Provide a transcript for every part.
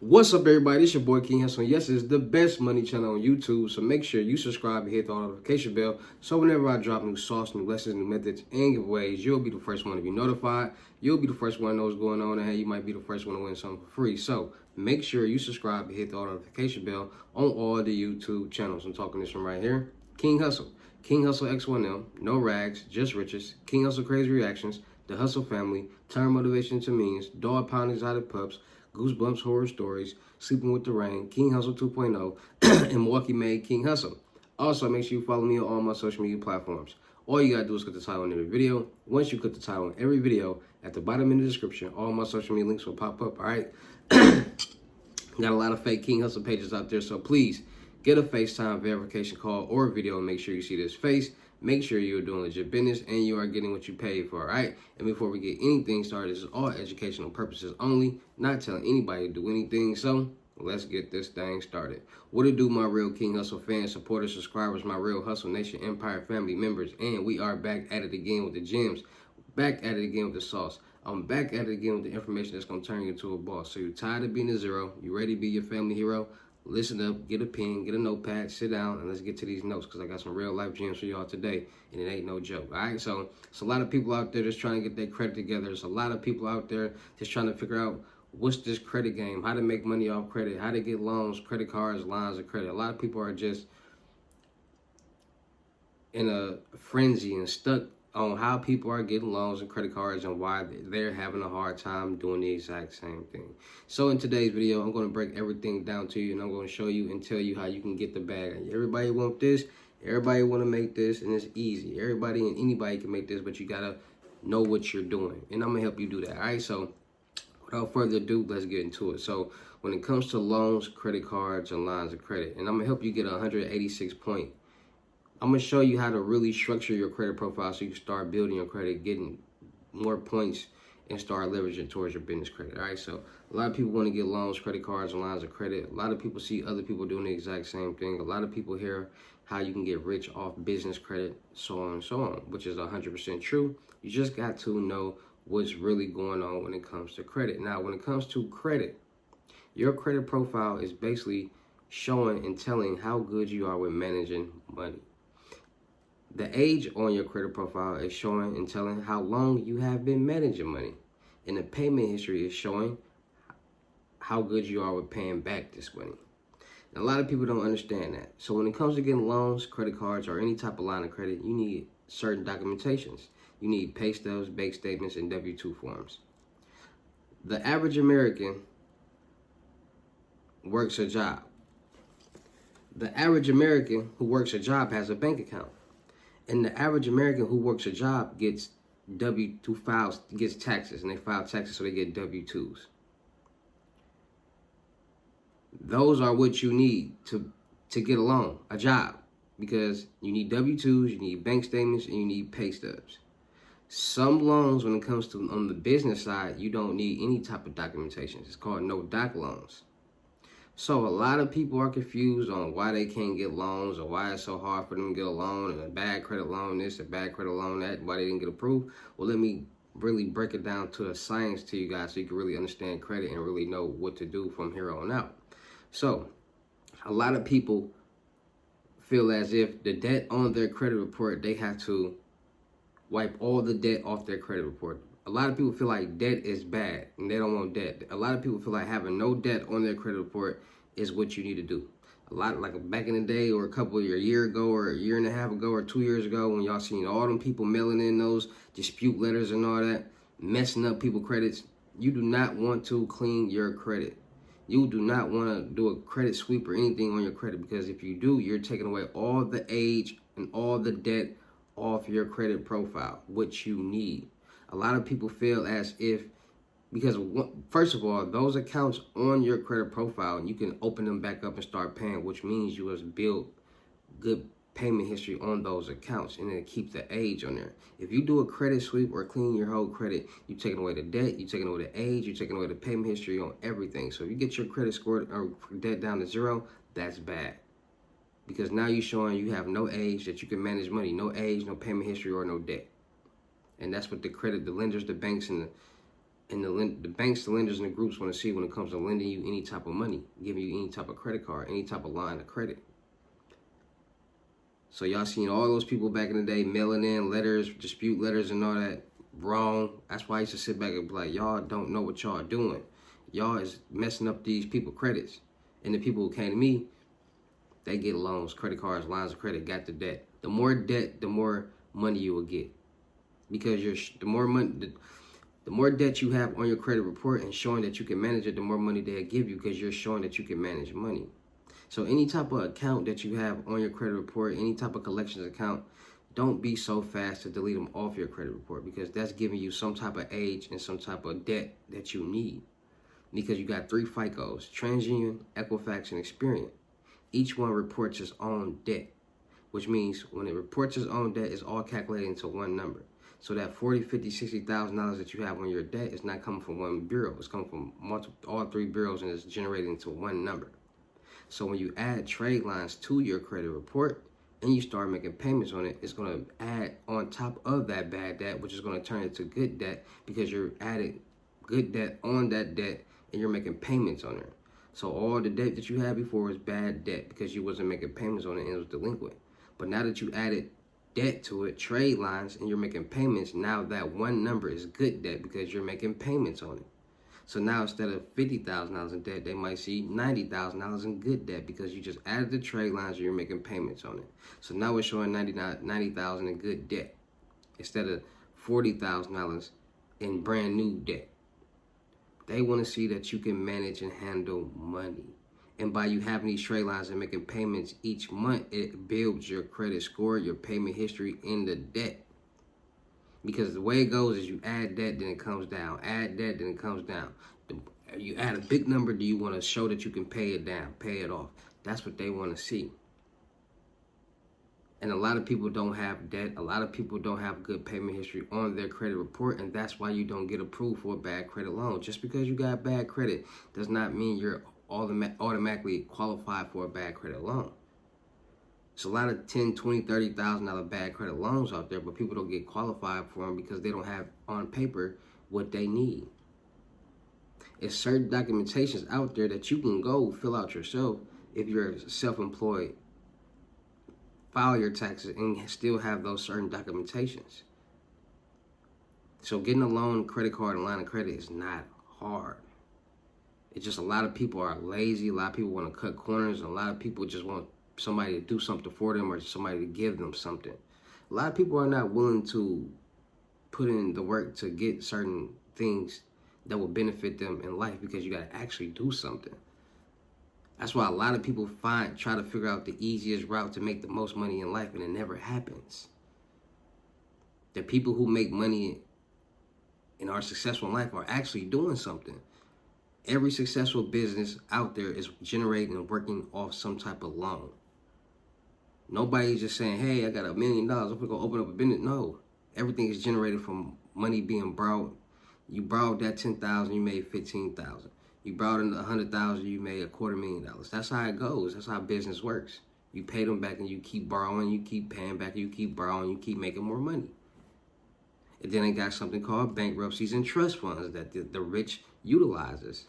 What's up, everybody? It's your boy King Hussle. Yes, it's the best money channel on YouTube, so make sure you subscribe and hit the notification bell so whenever I drop new sauce, new lessons, new methods, and giveaways, you'll be the first one to be notified. You'll be the first one to know what's going on, and hey, you might be the first one to win something for free. So make sure you subscribe and hit the notification bell on all the YouTube channels. I'm talking this one right here, King Hussle. King Hussle X1M, no rags, just riches, King Hussle Crazy Reactions, The Hussle Family, Turn Motivation to Means, Dog Pound Exotic Pups, Goosebumps Horror Stories, Sleeping with the Rain, King Hussle 2.0, and Milwaukee made King Hussle. Also, make sure you follow me on all my social media platforms. All you gotta do is click the title on every video. Once you click the title on every video, at the bottom in the description, all my social media links will pop up, all right? Got a lot of fake King Hussle pages out there, so please get a FaceTime verification call or video and make sure you see this face. Make sure you're doing legit business and you are getting what you paid for, all right? And before we get anything started, this is all educational purposes only, not telling anybody to do anything. So let's get this thing started. What it do, my real King Hussle fans, supporters, subscribers, my real Hussle Nation Empire family members, and we are back at it again with the gems, back at it again with the sauce. I'm back at it again with the information that's going to turn you into a boss. So you're tired of being a zero, you ready to be your family hero? Listen up, get a pen, get a notepad, sit down, and let's get to these notes because I got some real life gems for y'all today, and it ain't no joke, all right? So it's a lot of people out there just trying to get their credit together. There's a lot of people out there just trying to figure out what's this credit game, how to make money off credit, how to get loans, credit cards, lines of credit. A lot of people are just in a frenzy and stuck on how people are getting loans and credit cards and why they're having a hard time doing the exact same thing. So in today's video, I'm going to break everything down to you, and I'm going to show you and tell you how you can get the bag. Everybody want this, everybody want to make this, and it's easy. Everybody and anybody can make this, but you got to know what you're doing, and I'm going to help you do that, all right? So without further ado, let's get into it. So when it comes to loans, credit cards, and lines of credit, and I'm going to help you get a 186 point. I'm going to show you how to really structure your credit profile so you can start building your credit, getting more points, and start leveraging towards your business credit, all right? So a lot of people want to get loans, credit cards, and lines of credit. A lot of people see other people doing the exact same thing. A lot of people hear how you can get rich off business credit, so on and so on, which is 100% true. You just got to know what's really going on when it comes to credit. Now, when it comes to credit, your credit profile is basically showing and telling how good you are with managing money. The age on your credit profile is showing and telling how long you have been managing money. And the payment history is showing how good you are with paying back this money. And a lot of people don't understand that. So when it comes to getting loans, credit cards, or any type of line of credit, you need certain documentations. You need pay stubs, bank statements, and W-2 forms. The average American works a job. The average American who works a job has a bank account. And the average American who works a job gets W-2 files, gets taxes, and they file taxes so they get W-2s. Those are what you need to get a loan, a job, because you need W-2s, you need bank statements, and you need pay stubs. Some loans, when it comes to on the business side, you don't need any type of documentation. It's called no-doc loans. So a lot of people are confused on why they can't get loans or why it's so hard for them to get a loan and a bad credit loan this, a bad credit loan that, why they didn't get approved. Well, let me really break it down to a science to you guys so you can really understand credit and really know what to do from here on out. So a lot of people feel as if the debt on their credit report, they have to wipe all the debt off their credit report. A lot of people feel like debt is bad and they don't want debt. A lot of people feel like having no debt on their credit report is what you need to do. A lot, like back in the day or a year ago or a year and a half ago or 2 years ago, when y'all seen all them people mailing in those dispute letters and all that, messing up people's credits, you do not want to clean your credit. You do not want to do a credit sweep or anything on your credit, because if you do, you're taking away all the age and all the debt off your credit profile, which you need. A lot of people feel as if, because first of all, those accounts on your credit profile, you can open them back up and start paying, which means you must build good payment history on those accounts, and then keep the age on there. If you do a credit sweep or clean your whole credit, you're taking away the debt, you're taking away the age, you're taking away the payment history on everything. So if you get your credit score or debt down to zero, that's bad. Because now you're showing you have no age that you can manage money, no age, no payment history, or no debt. And that's what the lenders, the banks, and And the banks, the lenders, and the groups want to see when it comes to lending you any type of money, giving you any type of credit card, any type of line of credit. So y'all seen all those people back in the day mailing in letters, dispute letters and all that. Wrong. That's why I used to sit back and be like, y'all don't know what y'all doing. Y'all is messing up these people credits. And the people who came to me, they get loans, credit cards, lines of credit, got the debt. The more debt, the more money you will get. Because the more debt you have on your credit report and showing that you can manage it, the more money they'll give you because you're showing that you can manage money. So any type of account that you have on your credit report, any type of collections account, don't be so fast to delete them off your credit report because that's giving you some type of age and some type of debt that you need. Because you got 3 FICOs, TransUnion, Equifax, and Experian. Each one reports its own debt, which means when it reports its own debt, it's all calculated into one number. So that $40,000, $50,000, $60,000 that you have on your debt is not coming from one bureau. It's coming from all 3 bureaus and it's generated into one number. So when you add trade lines to your credit report and you start making payments on it, it's going to add on top of that bad debt, which is going to turn into good debt because you're adding good debt on that debt and you're making payments on it. So all the debt that you had before was bad debt because you wasn't making payments on it and it was delinquent. But now that you added debt to it, trade lines, and you're making payments, now that one number is good debt because you're making payments on it. So now instead of $50,000 in debt, they might see $90,000 in good debt because you just added the trade lines and you're making payments on it. So now we're showing $90,000 in good debt instead of $40,000 in brand new debt. They want to see that you can manage and handle money. And by you having these trade lines and making payments each month, it builds your credit score, your payment history, and the debt. Because the way it goes is you add debt, then it comes down. Add debt, then it comes down. You add a big number, do you want to show that you can pay it down, pay it off? That's what they want to see. And a lot of people don't have debt. A lot of people don't have good payment history on their credit report, and that's why you don't get approved for a bad credit loan. Just because you got bad credit does not mean you're automatically qualified for a bad credit loan. It's a lot of $10,000, $20,000, $30,000 bad credit loans out there, but people don't get qualified for them because they don't have on paper what they need. It's certain documentations out there that you can go fill out yourself if you're self-employed. File your taxes and still have those certain documentations. So getting a loan, credit card, and line of credit is not hard. It's just a lot of people are lazy. A lot of people want to cut corners. And a lot of people just want somebody to do something for them or somebody to give them something. A lot of people are not willing to put in the work to get certain things that will benefit them in life because you got to actually do something. That's why a lot of people try to figure out the easiest route to make the most money in life, and it never happens. The people who make money and are successful in life are actually doing something. Every successful business out there is generating and working off some type of loan. Nobody's just saying, hey, I got $1 million, I'm gonna go open up a business. No, everything is generated from money being borrowed. You borrowed that $10,000, you made $15,000. You borrowed $100,000, you made $250,000. That's how it goes. That's how business works. You pay them back and you keep borrowing, you keep paying back, you keep borrowing, you keep making more money. And then they got something called bankruptcies and trust funds that the rich utilizes.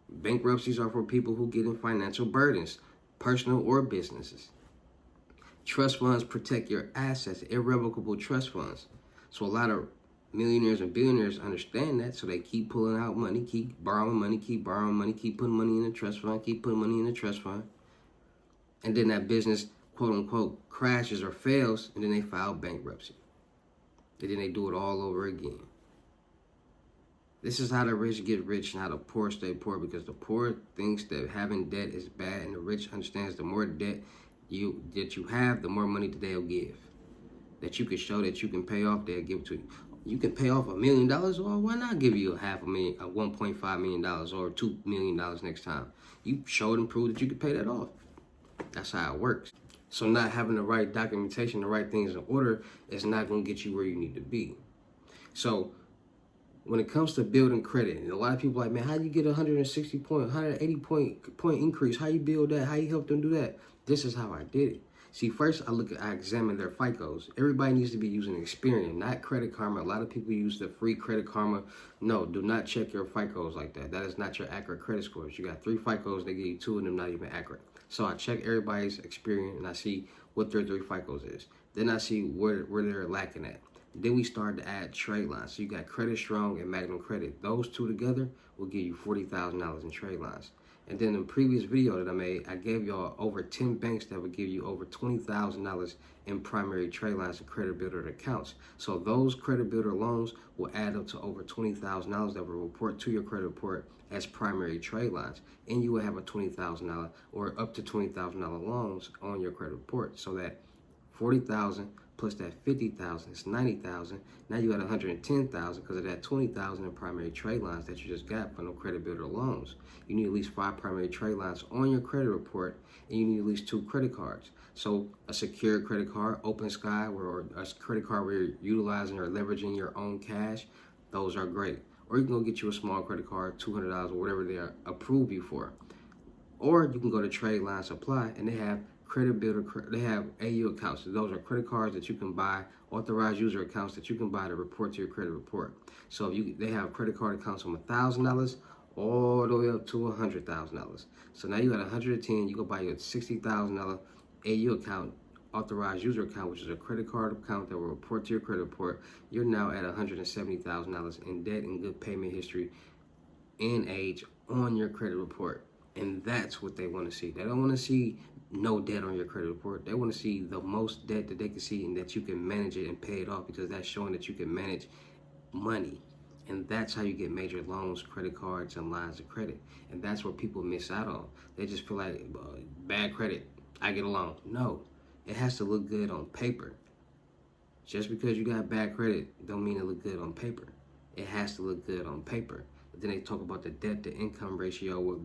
Bankruptcies are for people who get in financial burdens, personal or businesses. Trust funds protect your assets, irrevocable trust funds. So a lot of millionaires and billionaires understand that, so they keep pulling out money, keep borrowing money, keep borrowing money, keep putting money in the trust fund, keep putting money in the trust fund. And then that business, quote unquote, crashes or fails, and then they file bankruptcy. And then they do it all over again. This is how the rich get rich and how the poor stay poor, because the poor thinks that having debt is bad, and the rich understands the more debt that you have, the more money that they'll give. That you can show that you can pay off, they'll give it to you. You can pay off $1 million, or why not give you $1.5 million or $2 million next time? You show and prove that you can pay that off. That's how it works. So not having the right documentation, the right things in order, is not going to get you where you need to be. So when it comes to building credit, and a lot of people are like, man, how do you get 180 point increase? How you build that? How you help them do that? This is how I did it. See, first I examine their FICOs. Everybody needs to be using Experian, not Credit Karma. A lot of people use the free Credit Karma. No, do not check your FICOs like that. That is not your accurate credit scores. You got 3 FICOs, they give you 2 of them not even accurate. So I check everybody's Experian and I see what their 3 FICOs is. Then I see where they're lacking at. Then we start to add trade lines. So you got Credit Strong and Magnum Credit. Those 2 together will give you $40,000 in trade lines. And then in the previous video that I made, I gave y'all over 10 banks that would give you over $20,000 in primary trade lines and credit builder accounts. So those credit builder loans will add up to over $20,000 that will report to your credit report as primary trade lines. And you will have a $20,000 or up to $20,000 loans on your credit report. So that $40,000 plus that $50,000 is $90,000. Now you got $110,000 because of that $20,000 in primary trade lines that you just got from the credit builder loans. You need at least 5 primary trade lines on your credit report, and you need at least 2 credit cards. So a secured credit card, Open Sky, or a credit card where you're utilizing or leveraging your own cash, those are great. Or you can go get you a small credit card, $200 or whatever they approve you for. Or you can go to Trade Line Supply, and they have credit builder, they have AU accounts. So those are credit cards that you can buy, authorized user accounts that you can buy to report to your credit report. So they have credit card accounts from $1,000 all the way up to $100,000. So now you got 110, you go buy your $60,000 AU account, authorized user account, which is a credit card account that will report to your credit report. You're now at $170,000 in debt and good payment history and age on your credit report. And that's what they want to see. They don't want to see no debt on your credit report. They want to see the most debt that they can see and that you can manage it and pay it off, because that's showing that you can manage money. And that's how you get major loans, credit cards, and lines of credit. And that's where people miss out on. They just feel like, bad credit, I get a loan. No, it has to look good on paper. Just because you got bad credit don't mean it look good on paper. It has to look good on paper. But then they talk about the debt to income ratio. Well,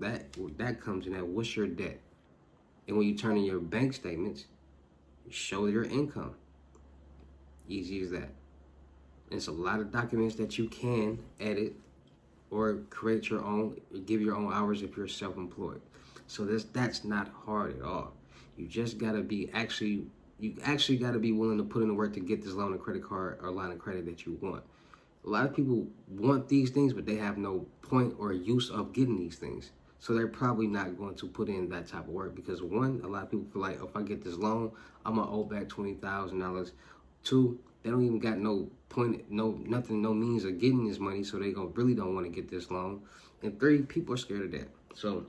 that comes in at what's your debt? And when you turn in your bank statements, show your income. Easy as that. It's a lot of documents that you can edit or create your own, give your own hours if you're self-employed. So that's not hard at all. You just gotta be you actually gotta be willing to put in the work to get this loan or credit card or line of credit that you want. A lot of people want these things, but they have no point or use of getting these things. So they're probably not going to put in that type of work because, one, a lot of people feel like, if I get this loan, I'm gonna owe back $20,000. 2, they don't even got no point, no means of getting this money, so they really don't want to get this loan. And 3, people are scared of debt. So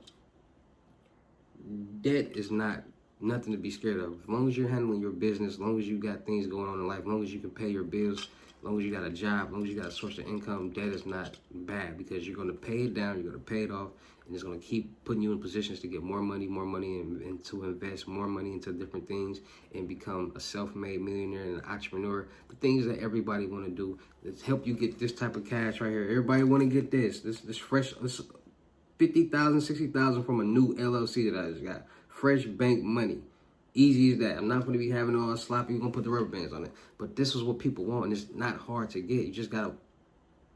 debt is not nothing to be scared of. As long as you're handling your business, as long as you got things going on in life, as long as you can pay your bills, as long as you got a job, as long as you got a source of income, debt is not bad, because you're going to pay it down, you're going to pay it off, and it's going to keep putting you in positions to get more money, and to invest more money into different things and become a self-made millionaire and an entrepreneur. The things that everybody want to do is help you get this type of cash right here. Everybody want to get this fresh, this $50,000, $60,000 from a new LLC that I just got. Fresh bank money. Easy as that. I'm not going to be having all sloppy. You're going to put the rubber bands on it. But this is what people want, and it's not hard to get. You just got to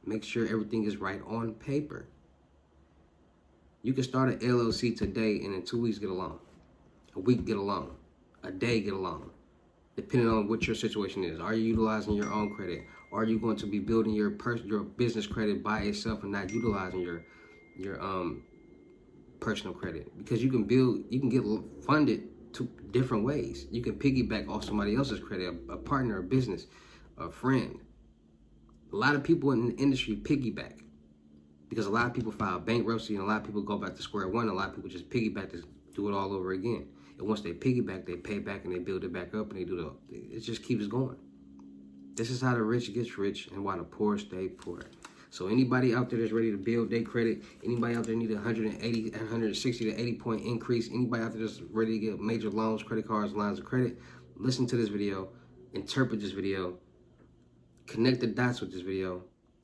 make sure everything is right on paper. You can start an LLC today and in 2 weeks get a loan. A week get a loan. A day get a loan. Depending on what your situation is. Are you utilizing your own credit? Are you going to be building your business credit by itself and not utilizing your personal credit? Because you can get funded 2 different ways. You can piggyback off somebody else's credit, a partner, a business, a friend. A lot of people in the industry piggyback because a lot of people file bankruptcy and a lot of people go back to square one. A lot of people just piggyback to do it all over again. And once they piggyback, they pay back and they build it back up and it just keeps going. This is how the rich gets rich and why the poor stay poor. So anybody out there that's ready to build their credit, anybody out there need 160 to 80 point increase, anybody out there that's ready to get major loans, credit cards, lines of credit, listen to this video, interpret this video, connect the dots with this video,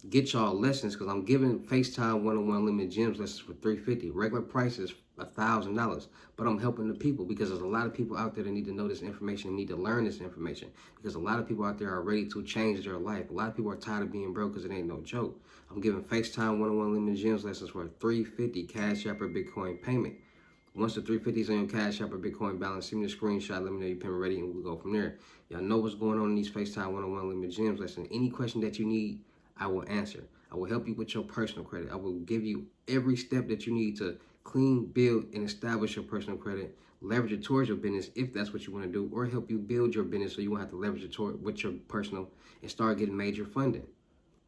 get y'all lessons, because I'm giving FaceTime one-on-one limited gems lessons for $350. Regular price is $1,000, but I'm helping the people because there's a lot of people out there that need to know this information, need to learn this information, because a lot of people out there are ready to change their life. A lot of people are tired of being broke because it ain't no joke. I'm giving FaceTime one-on-one limited gems lessons for $350 Cash App or Bitcoin payment. Once the 350 is on your Cash App or Bitcoin balance, send me a screenshot, let me know your payment ready, and we'll go from there. Y'all know what's going on in these FaceTime one-on-one Limited Gems. Listen, any question that you need, I will answer. I will help you with your personal credit. I will give you every step that you need to clean, build, and establish your personal credit. Leverage it towards your business if that's what you want to do, or help you build your business so you won't have to leverage it toward with your personal and start getting major funding.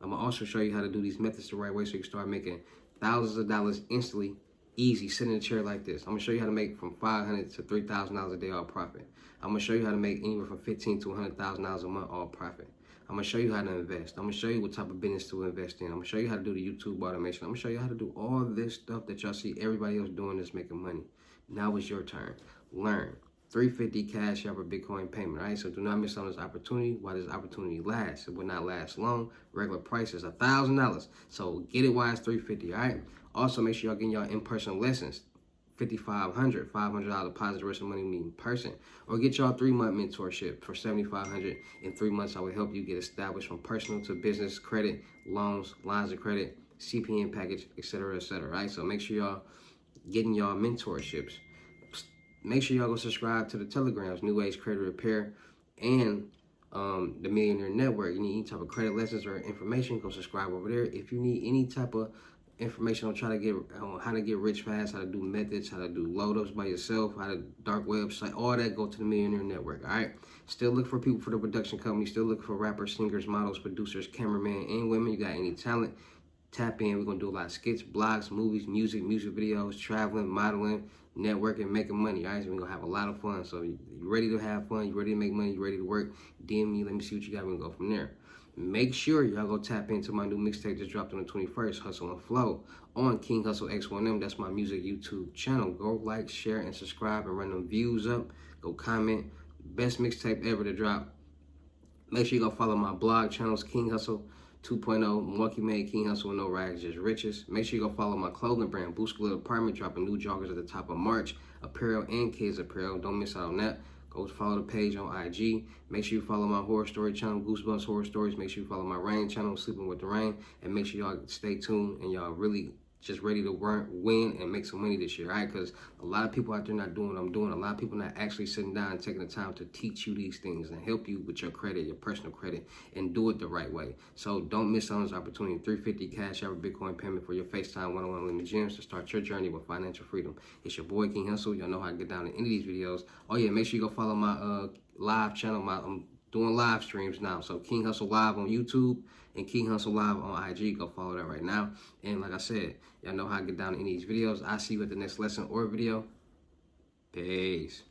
I'm gonna also show you how to do these methods the right way so you can start making thousands of dollars instantly, easy, sitting in a chair like this. I'm gonna show you how to make from $500 to $3,000 a day all profit. I'm gonna show you how to make anywhere from $15,000 to $100,000 a month all profit. I'm gonna show you how to invest. I'm gonna show you what type of business to invest in. I'm gonna show you how to do the YouTube automation. I'm gonna show you how to do all this stuff that y'all see everybody else doing that's making money. Now it's your turn. Learn. 350 Cash App or Bitcoin payment, all right? So do not miss on this opportunity while this opportunity lasts. It will not last long. Regular price is $1,000. So get it while it's 350, all right? Also, make sure y'all getting y'all in-person lessons. $5,500 deposit, the rest of the money in person. Or get y'all 3-month mentorship for $7,500. In 3 months, I will help you get established from personal to business, credit, loans, lines of credit, CPN package, etc., etc., right? So make sure y'all getting y'all mentorships. Make sure y'all go subscribe to the Telegrams, New Age Credit Repair, and the Millionaire Network. You need any type of credit lessons or information, go subscribe over there. If you need any type of information on how to get rich fast, how to do methods, how to do load ups by yourself, how to dark website, all that, go to the Millionaire Network. All right. Still look for people for the production company. Still look for rappers, singers, models, producers, cameramen, and women. You got any talent? Tap in. We're gonna do a lot of skits, blogs, movies, music videos, traveling, modeling, networking, making money. All right, so we're gonna have a lot of fun. So you ready to have fun? You ready to make money? You ready to work? DM me. Let me see what you got. We're gonna go from there. Make sure y'all go tap into my new mixtape just dropped on the 21st, Hussle and Flow, on King Hussle X1M. That's my music YouTube channel. Go like, share, and subscribe, and run them views up. Go comment. Best mixtape ever to drop. Make sure you go follow my blog channels, King Hussle 2.0, Milwaukee made, King Hussle with no rags, just riches. Make sure you go follow my clothing brand, Boost Little Apartment, dropping new joggers at the top of March, apparel and kids apparel. Don't miss out on that. Go follow the page on IG. Make sure you follow my horror story channel, Goosebumps Horror Stories. Make sure you follow my rain channel, Sleeping with the Rain. And make sure y'all stay tuned and y'all really just ready to win and make some money this year, all right? Because a lot of people out there not doing what I'm doing. A lot of people not actually sitting down and taking the time to teach you these things and help you with your credit, your personal credit, and do it the right way. So don't miss on this opportunity. 350 Cash App or Bitcoin payment for your FaceTime one-on-one Limited Gems to start your journey with financial freedom. It's your boy, King Hussle. Y'all know how to get down to any of these videos. Oh, yeah, make sure you go follow my live channel. I'm doing live streams now. So King Hussle Live on YouTube and King Hussle Live on IG. Go follow that right now. And like I said, y'all know how to get down to any of these videos. I'll see you at the next lesson or video. Peace.